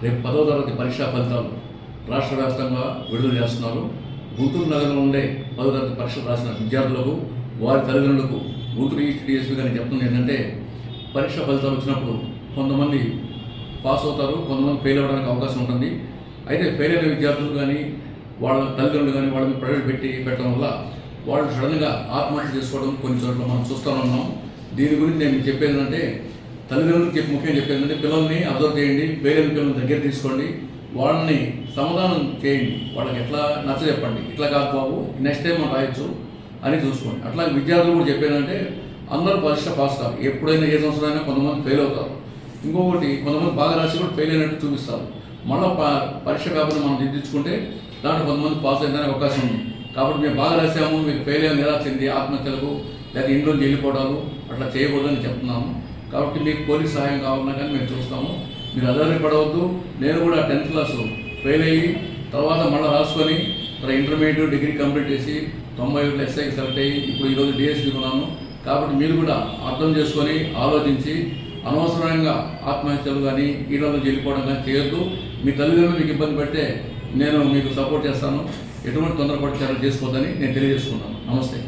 రేపు 10వ తరగతి పరీక్షా ఫలితాలు రాష్ట్ర వ్యాప్తంగా విడుదల చేస్తున్నారు. గుంటూరు నగరంలో ఉండే 10వ తరగతి పరీక్షలు రాసిన విద్యార్థులకు, వారి తల్లిదండ్రులకు గుంటూరు ఈస్ట్ డిఎస్పీ గారిని చెప్తుంది ఏంటంటే, పరీక్ష ఫలితాలు వచ్చినప్పుడు కొంతమంది పాస్ అవుతారు, కొంతమంది ఫెయిల్ అవ్వడానికి అవకాశం ఉంటుంది. అయితే ఫెయిల్ అయిన విద్యార్థులు కానీ వాళ్ళ తల్లిదండ్రులు కానీ వాళ్ళని ప్రైవేట్ పెట్టడం వల్ల వాళ్ళు సడన్గా ఆత్మహత్య చేసుకోవడం కొన్ని చోట్ల మనం చూస్తూ ఉన్నాం. దీని గురించి నేను చెప్పేది ఏంటంటే, తల్లిదండ్రులకు ముఖ్యంగా చెప్పేది ఏంటంటే, పిల్లల్ని అబ్జర్వ్ చేయండి, ఫెయిల్ అయిన పిల్లల్ని దగ్గర తీసుకోండి, వాళ్ళని సమాధానం చేయండి, వాళ్ళకి ఎట్లా నచ్చ చెప్పండి, ఇట్లా కాదు బాబు నెక్స్ట్ టైం మనం రాయొచ్చు అని చూసుకోండి. అట్లా విద్యార్థులు కూడా చెప్పేదంటే, అందరూ పరీక్ష పాస్ కాదు, ఎప్పుడైనా ఏ సంవత్సరం అయినా కొంతమంది ఫెయిల్ అవుతారు. ఇంకొకటి కొంతమంది బాగా రాసి కూడా ఫెయిల్ అయినట్టు చూపిస్తారు. మళ్ళీ పరీక్ష పేపర్ని మనం దిద్దించుకుంటే దాంట్లో కొంతమంది పాస్ అయ్యడానికి అవకాశం ఉంది. కాబట్టి మేము బాగా రాసాము, మీకు ఫెయిల్ అయిన నిరాశ చెంది ఆత్మహత్యలకు లేదా ఇంట్లోకి వెళ్ళిపోవడాలు అట్లా చేయకూడదని చెప్తున్నాము. కాబట్టి మీకు పోలీస్ సహాయం కావాలన్నా కానీ మేము చూస్తాము. మీరు ఆధారపడవద్దు. నేను కూడా 10th క్లాసు ఫెయిల్ అయ్యి తర్వాత మళ్ళీ రాసుకొని ఇంటర్మీడియట్ డిగ్రీ కంప్లీట్ చేసి 91 ఎస్ఐకి సెలెక్ట్ అయ్యి ఇప్పుడు ఈరోజు డిఎస్పీ ఉన్నాను. కాబట్టి మీరు కూడా అర్థం చేసుకొని ఆలోచించి అనవసరంగా ఆత్మహత్యలు కానీ ఈడల్లో వెళ్ళిపోవడం కానీ చేయొద్దు. మీ తల్లిదండ్రులు మీకు ఇబ్బంది పెడితే నేను మీకు సపోర్ట్ చేస్తాను. ఎటువంటి తొందరపడి చర్యలు చేసుకోవద్దని నేను తెలియజేసుకున్నాను. నమస్తే.